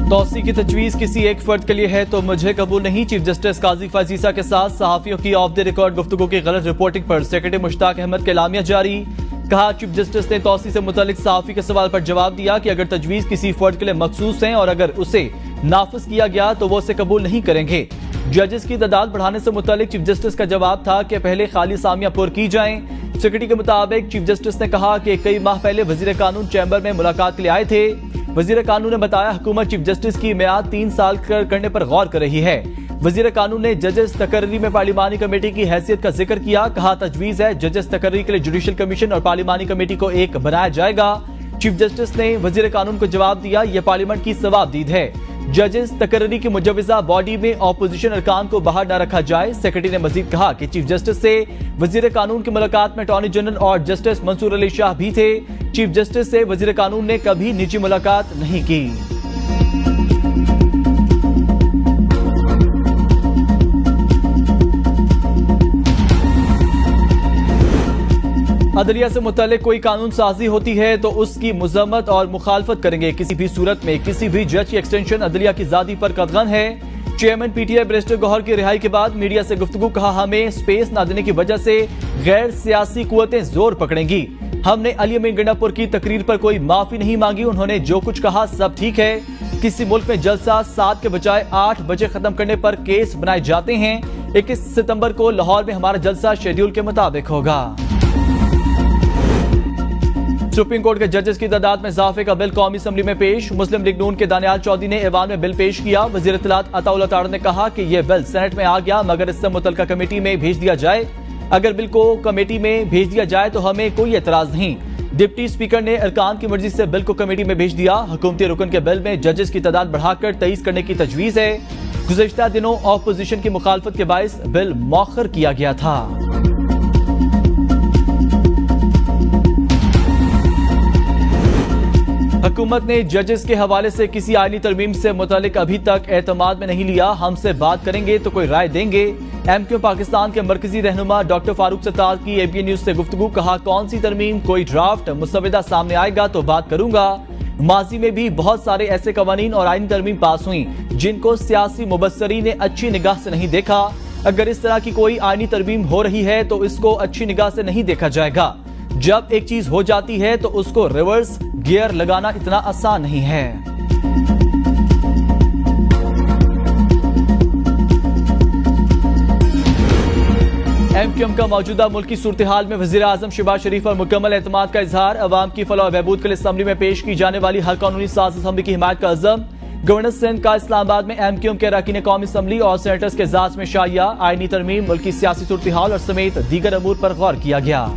तौसी की तजवीज किसी एक फर्द के लिए है तो मुझे कबूल नहीं। चीफ जस्टिस काजी फाजीसा के साथ सहाफियों की ऑफ द रिकॉर्ड गुफ्तगू की गलत रिपोर्टिंग पर सेक्रेटरी मुश्ताक अहमद के एलामिया जारी। कहा, चीफ जस्टिस ने तौसी से मुतालिक सहाफी के सवाल पर जवाब दिया कि अगर तजवीज किसी फर्द के लिए मखसूस है और अगर उसे नाफिज किया गया तो वो उसे कबूल नहीं करेंगे। जजेस की तादाद बढ़ाने से मुतालिक चीफ जस्टिस का जवाब था कि पहले खाली सामियां पुर की जाएं। सेक्रेटरी के मुताबिक चीफ जस्टिस ने कहा कि कई माह पहले वजीर कानून चैम्बर में मुलाकात के लिए आए थे। वजीर कानून ने बताया हुकूमत चीफ जस्टिस की मियाद 3 साल करने पर गौर कर रही है। वजीर कानून ने जजेस तकर्री में पार्लिमानी कमेटी की हैसियत का जिक्र किया। कहा, तजवीज है जजेस तकर्री के लिए जुडिशल कमीशन और पार्लिमानी कमेटी को एक बनाया जाएगा। चीफ जस्टिस ने वजीर कानून को जवाब दिया, यह पार्लियामेंट की सवाबदीद है। जजेस तकर्री की मुजव्वजा बॉडी में ऑपोजिशन अरकान को बाहर न रखा जाए। सेक्रेटरी ने मजीद कहा कि चीफ जस्टिस से वजीर कानून की मुलाकात में अटॉर्नी जनरल और जस्टिस मंसूर अली शाह भी थे। चीफ जस्टिस से वजीर कानून ने कभी निजी मुलाकात नहीं की। अदलिया से मुतालिक कोई कानून साजी होती है तो उसकी मुजम्मत और मुखालफत करेंगे। किसी भी सूरत में किसी भी जज की एक्सटेंशन अदलिया की जादी पर कदगन है। चेयरमैन पीटीआई बैरिस्टर गौहर की रिहाई के बाद मीडिया से गुफ्तगू। कहा, हमें स्पेस न देने की वजह से गैर सियासी कुव्वतें जोर पकड़ेंगी। हमने अली अमीन गंडापुर की तकरीर पर कोई माफी नहीं मांगी। उन्होंने जो कुछ कहा सब ठीक है। किसी मुल्क में जलसा 7 के बजाय 8 बजे खत्म करने पर केस बनाए जाते हैं। 21 सितंबर को लाहौर में हमारा जलसा शेड्यूल के मुताबिक होगा। सुप्रीम कोर्ट के जजेस की तादाद में इजाफे का बिल कौमी असम्बली में पेश। मुस्लिम लीग नून के दानियाल चौधरी ने ऐवान में बिल पेश किया। वजीर इत्तलात अताउल्लाह तारड़ ने कहा कि यह बिल सेनेट में आ गया मगर इससे मुतल्लिका कमेटी में भेज दिया जाए। अगर बिल को कमेटी में भेज दिया जाए तो हमें कोई एतराज नहीं। डिप्टी स्पीकर ने अरकान की मर्जी से बिल को कमेटी में भेज दिया। हुकूमती रुकन के बिल में जजेस की तादाद बढ़ाकर 23 करने की तजवीज है। गुज़श्ता दिनों ऑपोजिशन की मुखालफत के बायस बिल मौखर किया गया था। हुकूमत ने जजेस के हवाले से किसी आईनी तरमीम से मुतालिक अभी तक एतमाद में नहीं लिया। हमसे बात करेंगे तो कोई राय देंगे। एमक्यू पाकिस्तान के मरकजी रहनुमा डॉक्टर फारूक सत्तार की एबीएन न्यूज से गुफ्तगू। कहा, कौन सी तरमीम कोई ड्राफ्ट मुसविदा सामने आएगा तो बात करूंगा। माजी में भी बहुत सारे ऐसे कवानीन और आईनी तरमीम पास हुई जिनको सियासी मुबस्सरी ने अच्छी निगाह से नहीं देखा। अगर इस तरह की कोई आईनी तरमीम हो रही है तो इसको अच्छी निगाह से नहीं देखा जाएगा। जब एक चीज हो जाती है तो उसको रिवर्स गियर लगाना इतना आसान नहीं है। एमक्यूएम का मौजूदा मुल्की सूरत हाल में वजीर आजम शहबाज शरीफ पर मुकम्मल एतमाद का इजहार। अवाम की फलाह बहबूद के लिए असम्बली में पेश की जाने वाली हर कानूनी साज असम्बली की हिमायत का अज़म। गवर्नर सिंध का इस्लामाबाद में एमक्यूएम के अरकान कौमी असम्बली और सेनेटर्स के इजलास में शाया। आईनी तरमीम, मुल्की सियासी सूरत हाल और समेत दीगर अमूर पर गौर किया गया।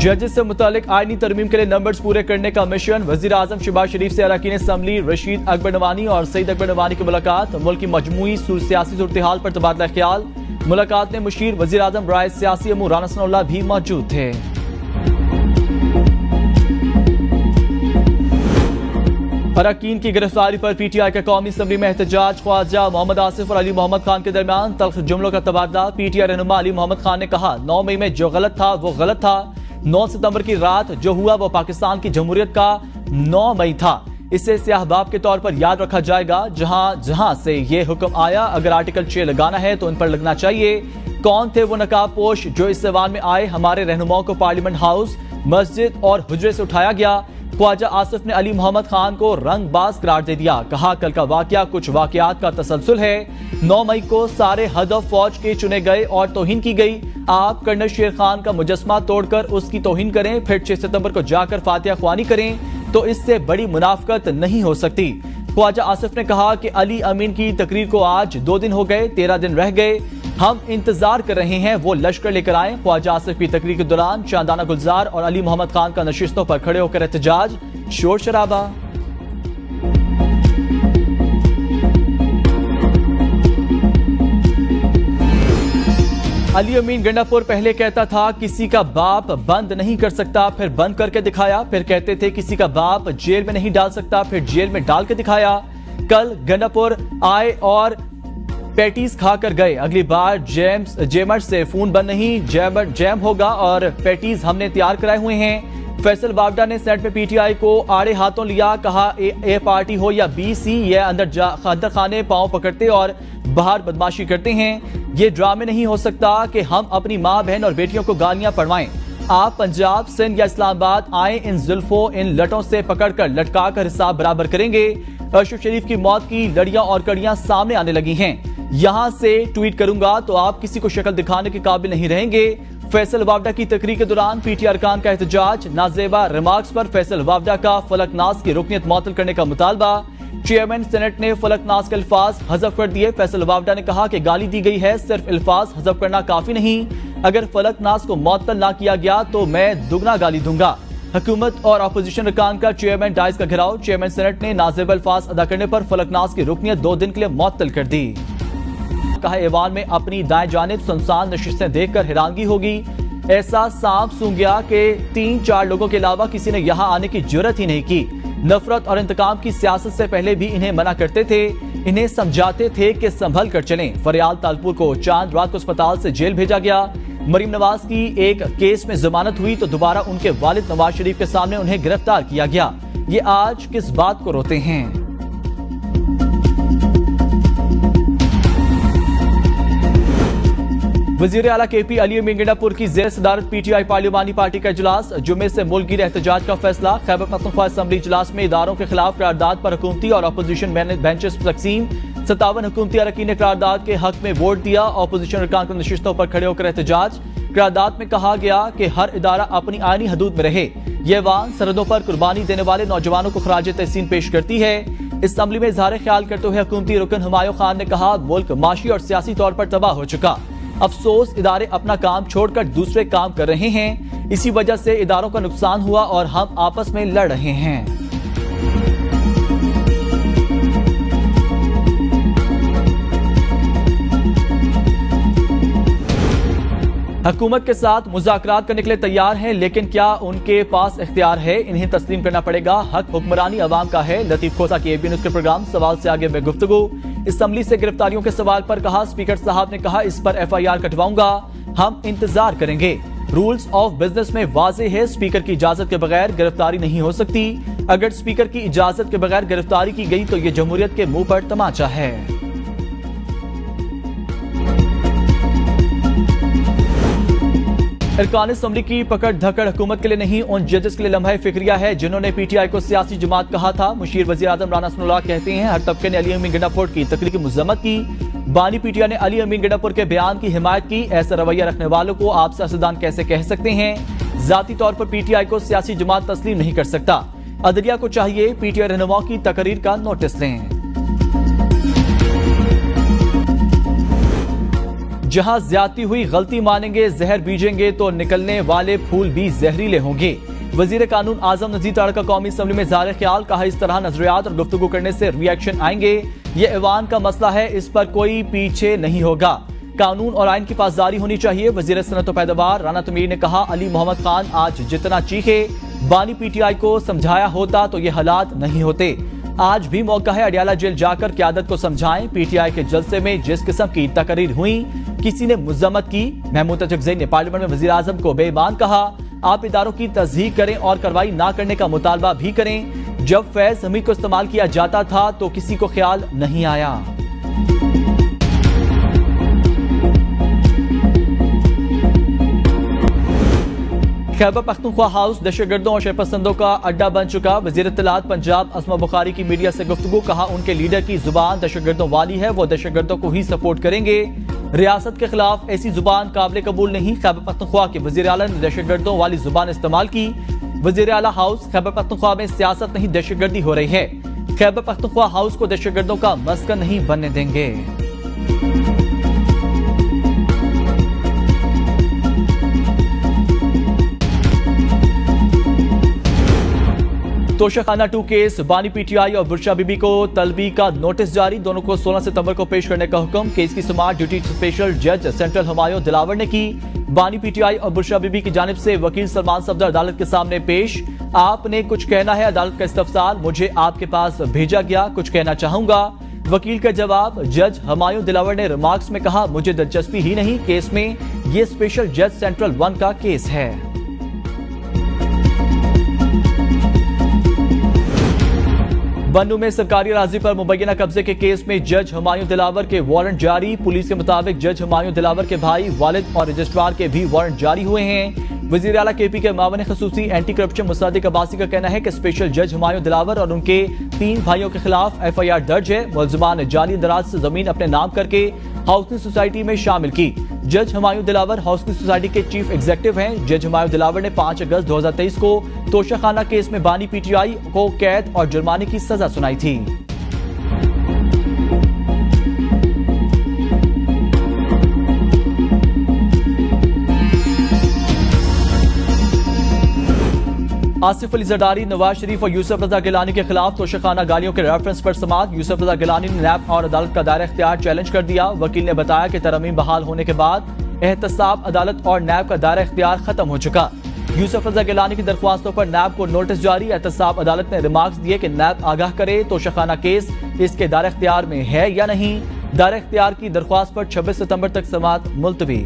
जजेस से मुतालिक आईनी तरमीम के लिए नंबर्स पूरे करने का मिशन। वजीर आजम शहबाज शरीफ से अरकान असम्बली रशीद अकबर नवानी और सईद अकबर नवानी की मुलाकात। मुल्क की मजमूई सियासी सूरत हाल पर तबादला ख्याल। मुलाकात में मुशीर वजीर आजम राय सियासी अमूर राना सनाउल्लाह भी मौजूद थे। अरकान की गिरफ्तारी पर पीटीआई का कौमी असम्बली में एहतजाज। ख्वाजा मोहम्मद आसिफ और अली मोहम्मद खान के दरमियान तल्ख जुमलों का तबादला। पीटीआई रहनुमा अली मोहम्मद खान ने कहा, 9 मई में जो गलत था वो गलत था। 9 सितंबर की रात जो हुआ वो पाकिस्तान की जमहूरियत का 9 मई था। इसे स्याहबाब के तौर पर याद रखा जाएगा। जहां जहां से ये हुक्म आया, अगर आर्टिकल 6 लगाना है तो उन पर लगना चाहिए। कौन थे वो नकाब पोश जो इस सवाल में आए? हमारे रहनुमाओं को पार्लियामेंट हाउस, मस्जिद और हुजरे से उठाया गया। ख्वाजा आसिफ ने अली मोहम्मद खान को रंगबाज करार दे दिया। कहा, कल का वाकया कुछ वाकयात का तसलसल है। 9 मई को सारे हदफ फौज के चुने गए और तौहीन की गई। आप कर्नल शेर खान का मुजस्मा तोड़कर उसकी तौहीन करें, फिर 6 सितंबर को जाकर फातिहा ख्वानी करें तो इससे बड़ी मुनाफकत नहीं हो सकती। ख्वाजा आसिफ ने कहा कि अली अमीन की तकरीर को आज 2 दिन हो गए, 13 दिन रह गए। हम इंतजार कर रहे हैं वो लश्कर लेकर आए। ख्वाजा आसिफ की तकरीर के दौरान चांदाना गुलजार और अली मोहम्मद खान का नशिस्तों पर खड़े होकर एहतजाज, शोर शराबा। अली अमीन गंडापुर पहले कहता था किसी का बाप बंद नहीं कर सकता, फिर बंद करके दिखाया। फिर कहते थे किसी का बाप जेल में नहीं डाल सकता, फिर जेल में डाल के दिखाया। कल गंडापुर आए और पैटीज खाकर गए, अगली बार जेमर से फोन बंद नहीं, जैम होगा और पैटीज हमने तैयार कराए हुए हैं। फैसल वावडा ने सेनेट में पीटीआई को आड़े हाथों लिया, कहा ए पार्टी हो या बीसी, ये अंदर खाने पांव पकड़ते और बाहर बदमाशी करते हैं। ये ड्रामे नहीं हो सकता कि हम अपनी माँ बहन और बेटियों को गालियां पढ़वाएं। आप पंजाब, सिंध या इस्लामाबाद आए, इन जुल्फों इन लटों से पकड़कर लटका कर हिसाब बराबर करेंगे। अशरफ शरीफ की मौत की लड़ियां और कड़ियां सामने आने लगी हैं। यहां से ट्वीट करूंगा तो आप किसी को शक्ल दिखाने के काबिल नहीं रहेंगे। फैसल वावडा की तकरीर के दौरान पीटीआई अरकान का एहतजाज, नाजेबा रिमार्क्स पर फैसल वावडा का फलकनाज की रुकनियत मुअत्तल करने का मुतालबा। चेयरमैन सेनेट ने फलकनाज के अल्फाज हज़फ कर दिए। फैसल वावडा ने कहा कि गाली दी गई है, सिर्फ अल्फाज हज़फ करना काफी नहीं, अगर फलकनाज को मुअत्तल ना किया गया तो मैं दुगना गाली दूंगा। हुकूमत और अपोजिशन अरकान का चेयरमैन डाइस का घेराव, चेयरमैन सेनेट ने नाजेब अल्फाज अदा करने पर फलकनाज की रुकनियत 2 दिन के लिए मुअत्तल कर दी। कहा ऐवान में अपनी दाएं जानिब सुनसान नशिस्तें देखकर हैरानगी होगी, ऐसा सांप सूंघ गया कि 3-4 लोगों के अलावा किसी ने यहां आने की जुर्रत ही नहीं की। नफरत और इंतकाम की सियासत से पहले भी इन्हें मना करते थे, इन्हें समझाते थे कि संभल कर चलें। फरियाल तालपुर को चांद रात को अस्पताल से जेल भेजा गया। मरीम नवाज की एक केस में जमानत हुई तो दोबारा उनके वालिद नवाज शरीफ के सामने उन्हें गिरफ्तार किया गया। ये आज किस बात को रोते हैं? वजीर आला केपी अली अमीन गंडापुर की जेर सदारत पीटीआई पार्लिमानी पार्टी का इजलास, जुम्मे से मुल्कगीर एहतजाज का फैसला। खैबर पख्तूनख्वा असम्बली इजलास में इदारों के खिलाफ करारदाद पर हुकूमती और अपोजिशन बेंचेस तकसीम। 57 हुकूमती अरकान ने करारदाद के हक में वोट दिया। अपोजिशन अरकान को नशिस्तों पर खड़े होकर एहतजाज। करारदाद में कहा गया कि हर इदारा अपनी आईनी हदूद में रहे। ये ऐवान सरहदों पर कुर्बानी देने वाले नौजवानों को खराज तहसीन पेश करती है। असम्बली में इजहार ख्याल करते हुए हुकूमती रुकन हुमायूं खान ने कहा, मुल्क माशी और सियासी तौर पर तबाह हो चुका। अफसोस इदारे अपना काम छोड़कर दूसरे काम कर रहे हैं, इसी वजह से इदारों का नुकसान हुआ और हम आपस में लड़ रहे हैं। हुकूमत के साथ मुज़ाकरात करने के लिए तैयार हैं, लेकिन क्या उनके पास इख्तियार है? इन्हें तस्लीम करना पड़ेगा। हक हुक्मरानी अवाम का है। लतीफ खोसा की एबी न्यूज़ के प्रोग्राम सवाल से आगे में गुफ्तगू। असम्बली से गिरफ्तारियों के सवाल पर कहा, स्पीकर साहब ने कहा इस पर FIR कटवाऊंगा, हम इंतजार करेंगे। रूल्स ऑफ बिजनेस में वाज़े है, स्पीकर की इजाजत के बगैर गिरफ्तारी नहीं हो सकती। अगर स्पीकर की इजाजत के बगैर गिरफ्तारी की गई तो यह जमहूरियत के मुंह पर तमाचा है। अरकान असम्बली की पकड़ धकड़ हुकूमत के लिए नहीं, उन जजेस के लिए लम्हा फिक्रिया है जिन्होंने पीटीआई को सियासी जमात कहा था। मुशीर वजीर आजम राना सनाउल्लाह कहते हैं, हर तबके ने अली अमीन गंडापुर की तकरीर की मजम्मत की। बानी पीटीआई ने अली अमीन गंडापुर के बयान की हिमायत की। ऐसा रवैया रखने वालों को आप सियासतदान कैसे कह सकते हैं? जाती तौर पर पीटीआई को सियासी जमात तस्लीम नहीं कर सकता। अदलिया को चाहिए पीटीआई रहनुमाओं की तकरीर का नोटिस लें। जहां ज्यादती हुई गलती मानेंगे, जहर बीजेंगे तो निकलने वाले फूल भी जहरीले होंगे। वजीर कानून आजम नजीर ताड़ का कौमी असम्बली में इज़हार ख्याल, कहा इस तरह नजरियात और गुफ्तगू करने से रिएक्शन आएंगे। ये ऐवान का मसला है, इस पर कोई पीछे नहीं होगा। कानून और आइन की पासदारी होनी चाहिए। वजीर सनत व पैदावार राना तमीर ने कहा, अली मोहम्मद खान आज जितना चीखे बानी पीटीआई को समझाया होता तो ये हालात नहीं होते। आज भी मौका है, अडियाला जेल जाकर क़यादत को समझाएं। पीटीआई के जलसे में जिस किस्म की तकरीर हुई, किसी ने मुज़म्मत की। महमूद तजज़ई ने पार्लियामेंट में वज़ीर आज़म को बेईमान कहा। आप इदारों की तस्दीक करें और कार्रवाई ना करने का मुतालबा भी करें। जब फैज हमीद को इस्तेमाल किया जाता था तो किसी को ख्याल नहीं आया। खैबर पख्तूनख्वा हाउस दहशतगर्दों और शरपसंदों का अड्डा बन चुका। वज़ीर इत्तलात पंजाब अस्मा बुखारी की मीडिया से गुफ्तगू, कहा उनके लीडर की जुबान दहशतगर्दों वाली है, वो दहशतगर्दों को ही सपोर्ट करेंगे। रियासत के खिलाफ ऐसी जुबान काबिल कबूल नहीं। खैबर पख्तूनख्वा के वज़ीर आला ने दहशतगर्दों वाली जुबान इस्तेमाल की। वज़ीर आला हाउस, खैबर पख्तूनख्वा में सियासत नहीं दहशतगर्दी हो रही है। खैबर पख्तूनख्वा हाउस को दहशतगर्दों का मस्कन नहीं बनने देंगे। तोशाखाना 2 केस, बानी पीटीआई और बुरशा बीबी को तलबी का नोटिस जारी। दोनों को 16 सितंबर को पेश करने का हुक्म। केस की समाअत ड्यूटी स्पेशल जज सेंट्रल हुमायूं दिलावर ने की। बानी पीटीआई और बुरशा बीबी की जानिब से वकील सलमान सफदर अदालत के सामने पेश। आपने कुछ कहना है? अदालत का इस्तफसाल, मुझे आपके पास भेजा गया, कुछ कहना चाहूंगा। वकील का जवाब, जज हुमायूं दिलावर ने रिमार्क्स में कहा, मुझे दिलचस्पी ही नहीं केस में, ये स्पेशल जज सेंट्रल 1 का केस है। बन्नू में सरकारी अराजी पर मुबैना कब्जे के केस में जज हुमायूं दिलावर के वारंट जारी। पुलिस के मुताबिक जज हुमायूं दिलावर के भाई, वालिद और रजिस्ट्रार के भी वारंट जारी हुए हैं। वजीर आला KP के मामले खसूसी एंटी करप्शन मुसादिक अब्बासी का कहना है कि स्पेशल जज हुमायूं दिलावर और उनके 3 भाइयों के खिलाफ FIR दर्ज है। मुलजिमान ने जाली दराज से जमीन अपने नाम करके हाउसिंग सोसाइटी में शामिल की। जज हुमायूं दिलावर हाउसिंग सोसाइटी के चीफ एग्जीक्यूटिव हैं। जज हुमायूं दिलावर ने 5 अगस्त 2023 को तोशाखाना केस में बानी PTI को कैद और जुर्माने की सजा सुनाई थी। आसिफ अली जरदारी, नवाज शरीफ और यूसुफ रजा गिलानी के खिलाफ तोशाखाना गालियों के रेफरेंस पर समाअत। यूसुफ रजा गिलानी ने नैब और अदालत का दायरा इख्तियार चैलेंज कर दिया। वकील ने बताया कि तरमीम बहाल होने के बाद एहतसाब अदालत और नैब का दायरा इख्तियार खत्म हो चुका। यूसुफ रजा गिलानी की दरख्वास्तों पर नैब को नोटिस जारी। एहतसाब अदालत ने रिमार्क्स दिए कि नैब आगाह करे तोशाखाना केस इसके दायरा इख्तियार में है या नहीं। दायरा इख्तियार की दरख्वास्त पर 26 सितंबर तक समाअत मुलतवी।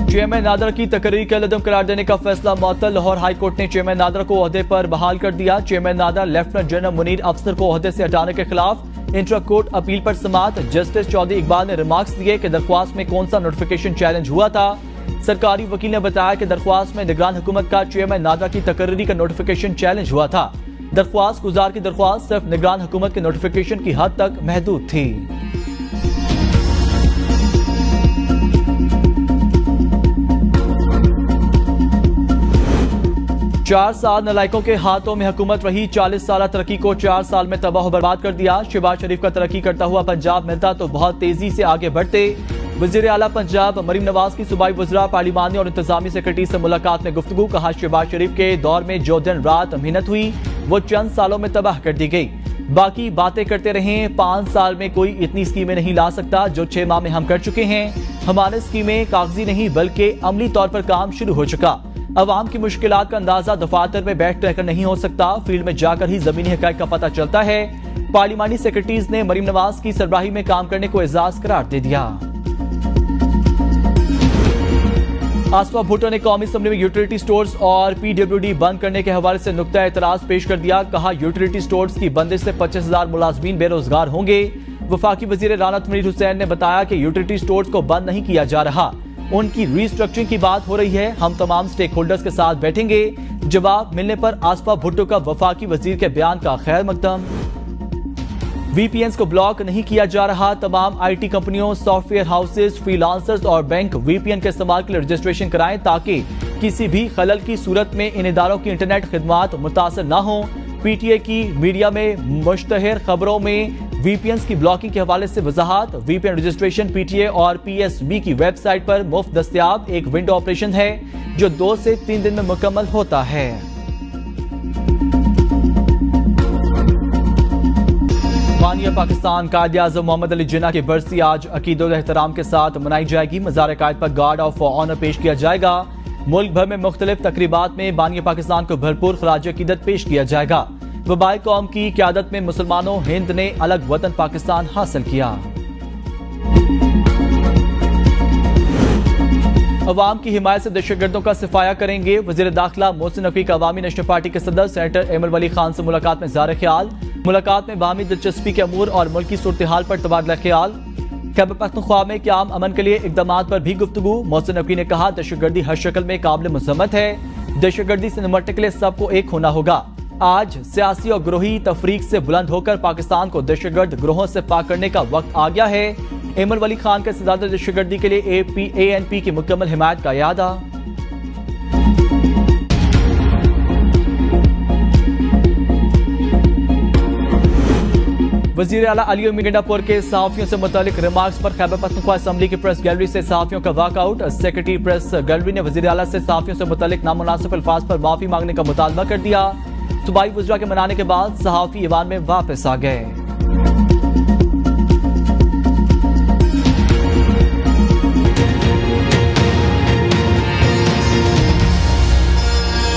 चेयरमैन नादर की तकरीर के लदम करार देने का फैसला मुअत्तल। लाहौर हाई कोर्ट ने चेयरमैन नादर को ओहदे पर बहाल कर दिया। Chairman NADRA lieutenant general Munir Afsar को ओहदे से हटाने के खिलाफ इंट्रा कोर्ट अपील पर समाअत। जस्टिस चौधरी इकबाल ने रिमार्क्स दिए कि दरख्वास्त में कौन सा नोटिफिकेशन चैलेंज हुआ था। सरकारी वकील ने बताया कि दरख्वास्त में निगरान हुकूमत का चेयरमैन नादर की तकरीरी का नोटिफिकेशन चैलेंज हुआ था। दरख्वास्त गुजार की दरख्वास्त सिर्फ निगरान हुकूमत के नोटिफिकेशन की हद तक महदूद थी। 4 साल नलायकों के हाथों में हुकूमत रही। 40 साल तरक्की को 4 साल में तबाह बर्बाद कर दिया। शहबाज शरीफ का तरक्की करता हुआ पंजाब मिलता तो बहुत तेजी से आगे बढ़ते। वजीर आला पंजाब मरीम नवाज की सूबाई वज़रा, पार्लिमानी और इंतजामी सेक्रेटरी से मुलाकात में गुफ्तगू। कहा, शहबाज शरीफ के दौर में जो दिन रात मेहनत हुई वो चंद सालों में तबाह कर दी गई। बाकी बातें करते रहे, 5 साल में कोई इतनी स्कीमें नहीं ला सकता जो 6 माह में हम कर चुके हैं। हमारी स्कीमें कागजी नहीं बल्कि अमली तौर पर काम शुरू हो चुका। अवाम की मुश्किलात का अंदाजा दफातर में बैठ रहकर नहीं हो सकता, फील्ड में जाकर ही जमीनी हकायक का पता चलता है। पार्लिमानी सेक्रेटरीज ने मरीम नवाज की सरबराही में काम करने को एजाज करार दे दिया। आसफा भुट्टो ने कौमी असम्बली में यूटिलिटी स्टोर्स और PWD बंद करने के हवाले से नुक्ता एतराज पेश कर दिया। कहा, यूटिलिटी स्टोर्स की बंदिश से 25,000 मुलाजमीन बेरोजगार होंगे। वफाकी वजीर राना तनवीर हुसैन ने बताया कि यूटिलिटी स्टोर्स को बंद नहीं किया जा रहा, उनकी रीस्ट्रक्चरिंग की बात हो रही है। हम तमाम स्टेक होल्डर्स के साथ बैठेंगे। जवाब मिलने पर आसफा भुट्टो का वफाकी वजीर के बयान का खैर मकदम। VPNs को ब्लॉक नहीं किया जा रहा। तमाम IT कंपनियों, सॉफ्टवेयर हाउसेज, फ्रीलांसर्स और बैंक VPN के इस्तेमाल के लिए रजिस्ट्रेशन कराएं ताकि किसी भी खलल की सूरत में इन इदारों की इंटरनेट खिदमात मुतासर न हो। PTI की मीडिया में मुश्तहर खबरों में VPNs की ब्लॉकिंग के हवाले से वजाहत। VPN रजिस्ट्रेशन PTI और PSB की वेबसाइट पर मुफ्त दस्तयाब एक विंडो ऑपरेशन है जो 2 से 3 दिन में मुकम्मल होता है। बानिया पाकिस्तान कायद आज़म मोहम्मद अली जिन्ना की बरसी आज अकीदत एहतराम के साथ मनाई जाएगी। मज़ार कायद पर गार्ड ऑफ ऑनर पेश किया जाएगा। मुल्क भर में मुख्तलिफ तकरीबात में बानिया पाकिस्तान को भरपूर खराज अकीदत पेश किया जाएगा। वबाई कौम की क़यादत में मुसलमानों हिंद ने अलग वतन पाकिस्तान हासिल किया। अवाम की हिमायत से दहशतगर्दों का सिफाया करेंगे। वज़ीर दाखिला मोहसिन नकवी का अवामी नेशनल पार्टी के सदर सेनेटर एमल वली खान से मुलाकात में ज़ाहिर ख्याल। मुलाकात में बाहमी दिलचस्पी के अमूर और मुल्की सूरत हाल पर तबादला ख्याल। खैबर पख्तूनख्वा में क़याम अमन के लिए इक़दामात पर भी गुफ्तगू। मोहसिन नकवी ने कहा, दहशतगर्दी हर शक्ल में काबिल मज़म्मत है। दहशतगर्दी से निपटने के लिए सबको एक होना होगा। आज सियासी और ग्रोही तफरीक से बुलंद होकर पाकिस्तान को दहशतगर्द ग्रोहों से पाक करने का वक्त आ गया है। एमल वली खान का सदारत दहशतगर्दी के लिए ANP की मुकम्मल हिमायत का यादा। वजीर आला अली मिगंडापुर के सहाफियों से मुतालिक रिमार्क्स पर खैबर पख्तूनख्वा असम्बली की प्रेस गैलरी से सहाफियों का वॉकआउट। सेक्रेटरी प्रेस गैलरी ने वजीर आला से सहाफियों से मुतालिक नामुनासिब अल्फाज पर माफी मांगने का मुतालबा कर दिया। सूबाई वज़रा के मनाने के बाद सहाफी ईवान में वापस आ गए।